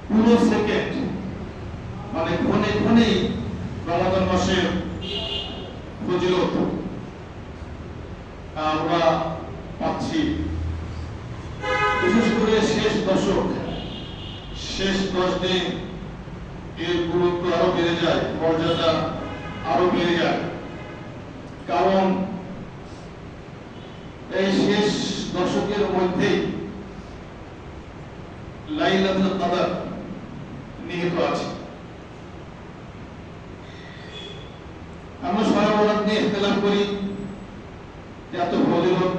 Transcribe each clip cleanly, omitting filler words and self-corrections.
পুরো সেকেন্ড মানে ক্ষণে ক্ষণেই রমাদান মাসের ফজিলত আমরা পাচ্ছি। বিশেষ করে শেষ দশক, শেষ 10 দিন এর গুরুত্ব আরো বেড়ে যায়, মর্যাদা আরো বেড়ে যায়। কারণ এই শেষ দশকের মধ্যেই লাইলাতুল কদর নিহিত আছে। আমরা সারা বরাত নিয়ে ইখতিলাফ করি যে এত ফজিলত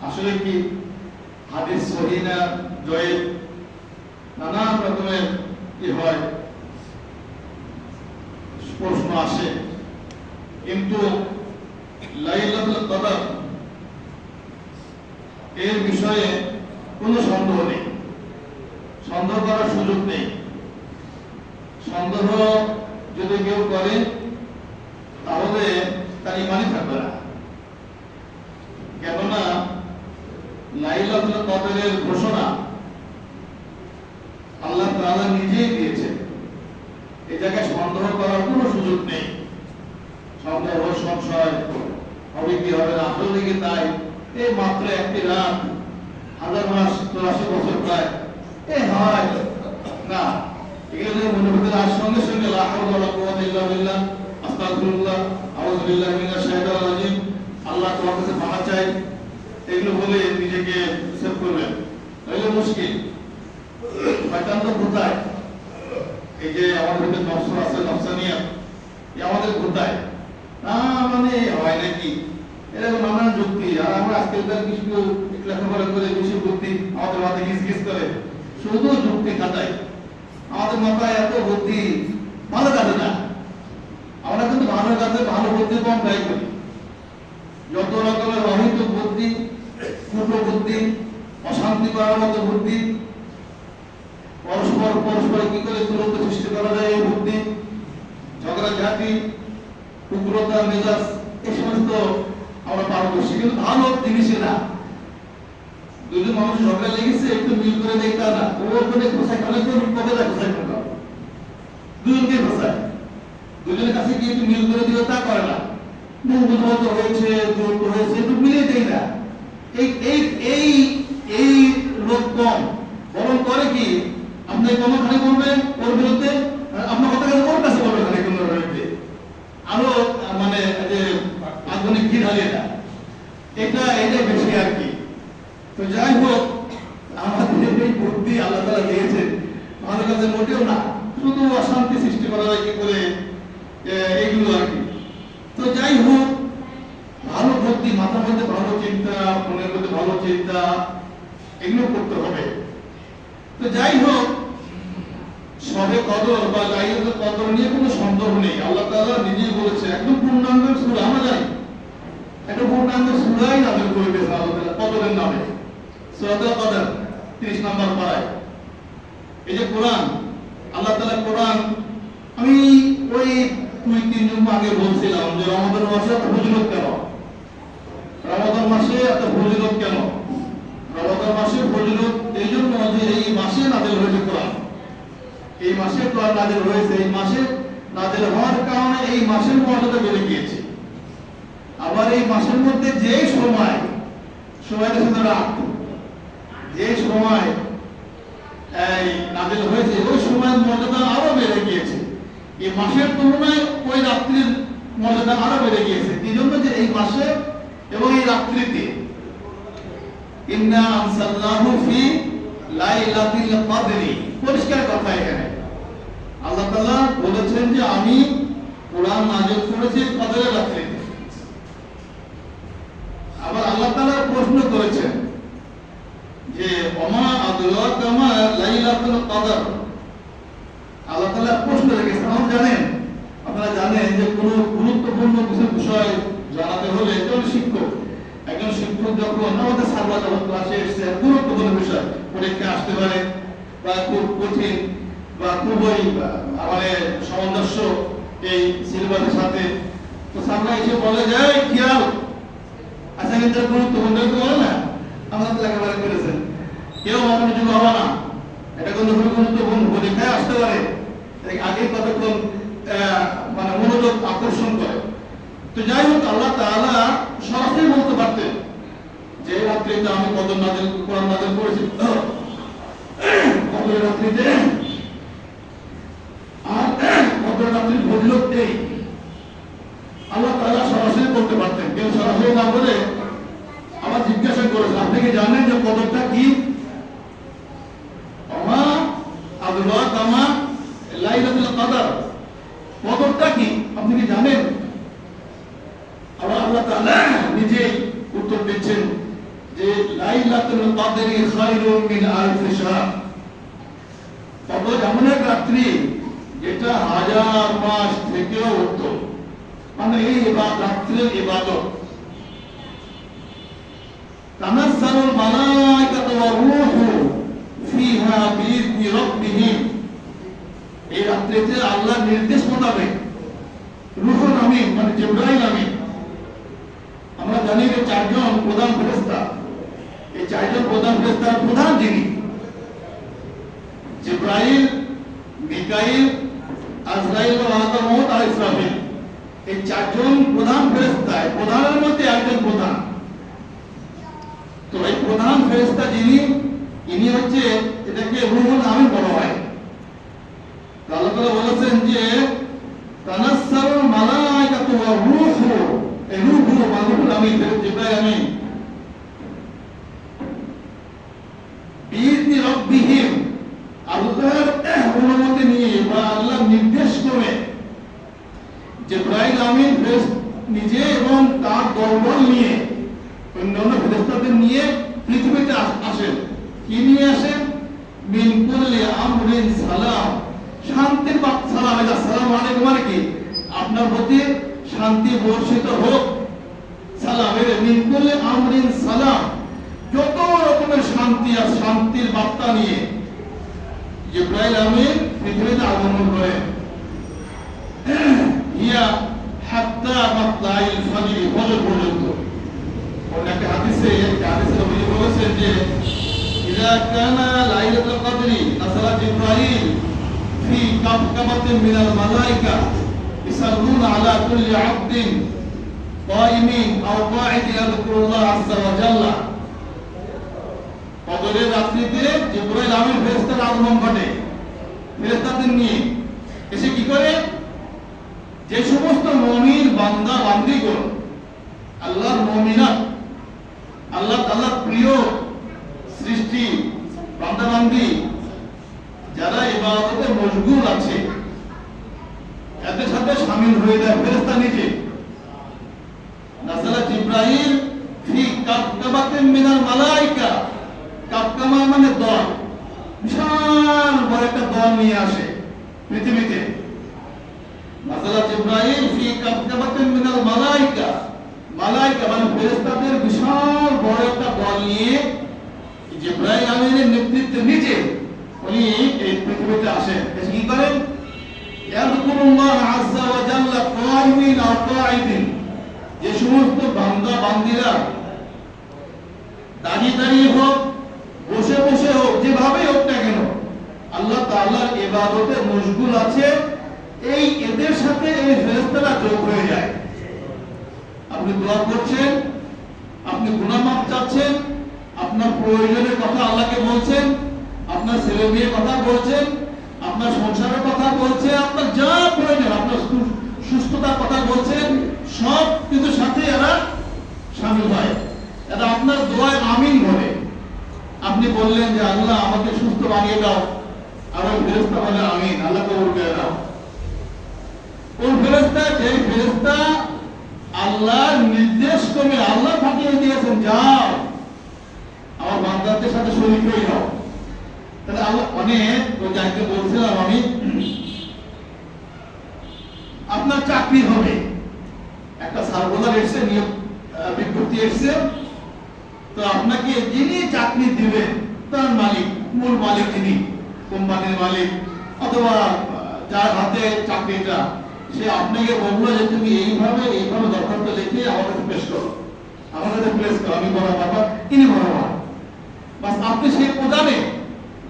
আসলে কি হাদিস সহিহ না জয়ীফ, নানান রকমের কি হয় প্রশ্ন আসে। কিন্তু লাইলাতুল কদর এর বিষয়ে কোনো সন্দেহ নেই, সন্দেহ করার সুযোগ নেই। সন্দেহ যদি কেউ করে তাহলে তার ইমানই থাকবে না। কেননা লাইলাতুল কদরের ঘোষণা আল্লাহ তাআলা নিজেই দিয়েছেন, এই জায়গায় সন্দেহ করার কোনো সুযোগ নেই। সন্দেহ সংশয় হবে কি হবে না, আসলে কি তাই, এই মাত্র একটি রাত, 1000 মাস 84 বছর প্রায় এই হয় না। এগুলো মনে ভিতরে আর সঙ্গে সঙ্গে লা হাওলা ওয়ালা কুওয়াতা ইল্লা বিল্লাহ, আস্তাগফিরুল্লাহ, আউযু বিল্লাহি মিনাশ শাইতানির রাজিম, আল্লাহ তোমার কাছে ক্ষমা চাই, এগুলো বলে নিজেকে সেভ করবেন, তাহলে মুশকিল। শয়তান তো কোথায়, এই যে আমাদের ভিতরে নফস আছে, নফসানিয়াত, এই আমাদের কোথায় না মানে হয় নাকি এরকম নানান যুক্তি। আর আমরা আজকালকার কিছু লেখাপড়া করে বেশি বুদ্ধি আমাদের মাথায় ঘিস ঘিস করে, শুধু যুক্তি খাটাই। আমাদের মাথায় এত বুদ্ধি ভালো কাজে না, আমরা কিন্তু ভালো কাজে ভালো বুদ্ধি কম ব্যয় করি। যত রকমের অহিত বুদ্ধি, কুটো বুদ্ধি, অশান্তি করার মতো বুদ্ধি, পরস্পর কি করে দূরত্ব সৃষ্টি করা যায় এই বুদ্ধি, ঝগড়াঝাটি, উগ্রতা, মেজাজ, এই সমস্ত আমরা পারদর্শী। কিন্তু ভালো জিনিসে না। দুজন মানুষ ঝগড়া লেগেছে, একটু মিল করে দেয় তা না, ও ওখানে খোঁচায় খালে কবে যায় খোঁচায় খাবে, দুজনকে খোঁচায়, দুজনের কাছে গিয়ে একটু মিল করে দিও তা করে না। বুঝবত হয়েছে, দূরত্ব হয়েছে, একটু মিলে দেয় না। এই এই এই এই লোক কম, বরং করে কি আপনি কোনো খালি বলবেন ওর বিরুদ্ধে, আপনার কথা ওর কাছে বলবেন খালি কোনো বিরুদ্ধে, আরো মানে যে আধুনিক কি ঢালিয়ে না, এটা বেশি আর কি। তো যাই হোক, আমাদের এই বুদ্ধি আল্লাহ তাআলা দিয়েছেন ভালো কাজে মোটেও না, শুধু অশান্তি সৃষ্টি করা যায় কি করে, এগুলো আর কি। তো যাই হোক, ভালো বুদ্ধি, মাথার মধ্যে ভালো চিন্তা, মনের মধ্যে ভালো চিন্তা, এগুলো করতে হবে। তো যাই হোক, সবে কদর বা লাইলাতুল কদর নিয়ে কোনো সন্দেহ নেই। আল্লাহ তাআলা নিজেই বলেছে, একদম পূর্ণাঙ্গ সূরা, আমরা জানি একটা পূর্ণাঙ্গ সূরাই নাযিল করে দিয়েছে আল্লাহ তাআলা কদরের নামে, সূরাতুল কদর 30 নম্বর পারায়। এই যে কোরআন, আল্লাহ তাআলা কোরআন, আমি ওই 2-3 জুমা আগে বলছিলাম যে রমাদান মাসে এত ফজিলত কেন, রমাদান মাসে এত ফজিলত কেন। রমাদান মাসে ফজিলত এই জন্য যে এই মাসে নাযিল হয়েছে কোরআন, এই মাসে কোরআন নাযিল হয়েছে, এই মাসে নাযিল হওয়ার কারণে এই মাসের মর্যাদা বেড়ে গিয়েছে। আবার এই মাসের মধ্যে যে সময়টা শুধু রাত, যে সময় এই নাযিল হয়েছে ওই সময়ের মর্যাদা আরো বেড়ে গিয়েছে। এই মাসের তুলনায় ওই রাত্রির মর্যাদা আরো বেড়ে গিয়েছে। এই জন্য যে এই মাসে এবং এই রাত্রিতে ইন্না আনসালনাহু ফি লাইলাতিল কদরি, পরিষ্কার কথা এখানে আল্লাহ তাআলা বলেছেন যে আমি কোরআন নাযিল করেছি কদরের রাত্রিতে। আবার আল্লাহ তাআলা প্রশ্ন করেছেন যে ওমা আদরাকা মা লাইলাতুল কদর, আল্লাহ তাআলা প্রশ্ন রেখেছেন। আপনারা জানেন যে কোনো গুরুত্বপূর্ণ কিছু বিষয় জানাতে হলে একজন শিক্ষক যখন আমাদের সারবা যখন ক্লাসে এসেছে, গুরুত্বপূর্ণ বিষয় পরীক্ষা আসতে পারে বা খুব কঠিন বা খুবই মানে সামঞ্জস্য এই সিলেবাসের সাথে, তো সামনে এসে বলে যায় খেয়াল আচ্ছা কিন্তু গুরুত্বপূর্ণ বলে না, আমাদের লেখাপড়া করেছেন, কেউ মনোযোগ হবে না, এটা কিন্তু খুবই গুরুত্বপূর্ণ, পরীক্ষায় আসতে পারে, আগে কতক্ষণ মানে মনোযোগ আকর্ষণ করে। তো যাই হোক, আল্লাহ তাআলা সরাসরি বলতে পারতেন যে রাত্রিতে আমি কদর নাযিল কোরআন নাযিল করেছি, কদর রাত্রিতে, আর কদর রাত্রির ফজিলত এই, আল্লাহ তাআলা সরাসরি বলতে পারতেন। কেউ সরাসরি না বলে আবার জিজ্ঞাসা করেছেন, আপনি কি জানেন যে কদরটা কি? আমা আদরাকা মা লাইলাতুল কদর, কদরটা কি আপনি কি জানেন? আবার আল্লাহ তাআলা নিজেই উত্তর দিচ্ছেন যে লাইলাতুল কদরি খায়রুম মিন আলফি শাহর, কদর এমন এক রাত্রি যেটা হাজার মাস থেকেও উত্তম। মানে এই রাত্রের ইবাদত, তানাজ্জালুল মালায়েকাতু ওয়ার রূহু ফিহা বিইذনি রাব্বিহিম, এই রাত্রিতে আল্লাহর নির্দেশ মোতাবেক রূহুল আমিন মানে জিবরাইল আমিন, আমরা জানি যে চারজন প্রধান ফেরেশতা, এই চারজন প্রধান ফেরেশতার প্রধান যিনি জিবরাইল, মিকাইল, আজরাইল ও মালাকুল মউত আর ইসরাফিল, এই চারজন প্রধান ফেরেশতা, প্রধানের মধ্যে একজন প্রধান। তো এই প্রধান ফেরেশতা যিনি, ইনি হচ্ছে, এটাকে রূহুল আমিন বলা হয়। আল্লাহ তাআলা বলেছেন যে তানাজ্জালুল মালায়েকাতু ওয়ার রূহু, এই রূহু মানে রূহুল আমিন, জিবরাইল আমিন, বিইذনি রাব্বিহিম, আল্লাহর অনুমতি নিয়ে বা আল্লাহর নির্দেশ ক্রমে জিবরাইল আমিন নিজে এবং তার দলবল নিয়ে, অন্যান্য ফেরেশতাদের নিয়ে পৃথিবীতে আসেন। কি নিয়ে আসেন? মিন কুল্লি আমরিন সালাম, শান্তির বার্তা, সালাম, এটা আসসালামু আলাইকুম মানে কি? আপনার প্রতি শান্তি বর্ষিত হোক, সালাম, এর মিন কুল্লি আমরিন সালাম, যত রকমের শান্তি আর শান্তির বার্তা নিয়ে জিবরাইল আমিন পৃথিবীতে আগমন করেন। ইয়া হাত্তা মাতলাইল ফাজর, ফজর পর্যন্ত। অনেক হাদিসে নবী বলেছেন যে ইযা কানা লাইলাতুল কদরি নাযালা জিবরাইল ফি কাবকাবাতিন মিনাল মালায়েকা ইসাল্লুনা আলা কুল্লি আবদিন কায়িমিন আও কাঈদিন ইয়াযকুরুল্লাহ আযজা ওয়া জাল্লা, কদরের রাত্রিতে জিবরাইল আমিন ফেরেশতার আগমন ঘটে ফেরেশতাদের নিয়ে। এসে কি করে? যে সমস্ত মুমিন বান্দা বান্দীগণ, আল্লাহর মুমিনাত, আল্লাহ তাআলার প্রিয় সৃষ্টি বান্দা বান্দী, যারা ইবাদতে মশগুল আছে, এদের সাথে শামিল হয়ে যায় ফেরেশতা নিজে। নাযালা জিবরাইল ফি কাবকাবাতিন মিনাল মালায়েকা, কাবকামা মানে দল, বিশাল বড় একটা দল নিয়ে আসে পৃথিবীতে। নাযালা জিবরাইল ফি কাবকাবাতিন মিনাল মালায়েকা, মালায়েকা মানে ফেরেশতাদের বিশাল বড় একটা দল নিয়ে জিবরাইল আমিনের নেতৃত্বে নিজে উনি এই পৃথিবীতে আসেন। এসে কি করেন? ইয়াযকুরুল্লাহ আযজা ওয়া জাল্লা কায়িমিন আও কাঈদিন, যে সমস্ত বান্দা বান্দীরা দাঁড়িয়ে দাঁড়িয়ে হোক, বসে বসে হোক, যেভাবে হোক না কেন, আল্লাহ তাআলার ইবাদতে মশগুল আছে, এই এদের সাথে এই ফেরেশতারা যোগ হয়ে যায়। আপনি দোয়া করছেন, আপনি গুনাহ মাফ চাচ্ছেন, আপনার প্রয়োজনের কথা আল্লাহকে বলছেন, আপনার ছেলে মেয়ের কথা বলছেন, আপনার সংসারের কথা বলছেন, আপনার যা প্রয়োজন, আপনার সুস্থতার কথা বলছেন, সব কিছু সাথে এরা শামিল হয়। এটা আপনার দোয়ায় আমিন বলে। আপনি বললেন যে আল্লাহ আমাকে সুস্থ বানিয়ে দাও, আর ওই ফেরেশতা বলে আমিন, আল্লাহ কবুল করে দাও। কোন ফেরেশতা? যে ফেরেশতা আল্লাহর নির্দেশ ক্রমে আল্লাহ পাঠিয়ে দিয়েছেন, যাও আমার বান্দাদের সাথে শরীক হয়ে যাও। তাহলে আল্লাহ অনেক, ওই যাকে বলছিলাম আমি, আপনার চাকরি হবে, একটা সার্কুলার এসেছে, নিয়োগ বিজ্ঞপ্তি এসেছে, তো আপনাকে যিনি চাকরি দিবেন তার মালিক, মূল মালিক যিনি, কোম্পানির মালিক অথবা যার হাতে চাকরিটা, সে আপনাকে বললো যে তুমি এইভাবে এইভাবে দরখাস্ত লিখে আমার কাছে পেশ করো, আমার কাছে প্লেস করো, আমি বড় বাবা, ইনি বড় বাবা। বাস আপনি সেই প্রধানে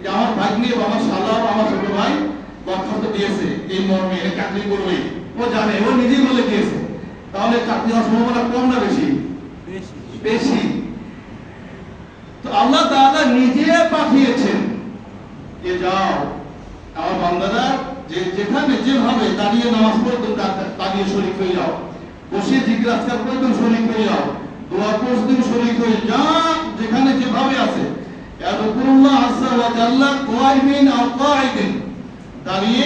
যে আমার ভাগ্নে বা আমার শালা বা আমার ছোট ভাই দরখাস্ত দিয়েছে এই মর্মে চাকরি করবে, ও জানে, ও নিজেই বলে দিয়েছে, তাহলে চাকরি হওয়ার সম্ভাবনা কম না বেশি? বেশি। তো আল্লাহ তাআলা নিজে পাঠিয়েছেন যে যাও আমার বান্দারা যে যেখানে যেভাবে দাঁড়িয়ে নামাজ পড়ো তুমি দাঁড়িয়ে শরীক হয়ে যাও, বসে জিকির আজকার করে তুমি শরীক হয়ে যাও, দোয়া করতে তুমি শরীক হয়ে যা, যেখানে যেভাবে আছে ইয়াযকুরুল্লাহ আযজা ওয়া জাল্লা কায়মিন আও কাঈদিন, দাঁড়িয়ে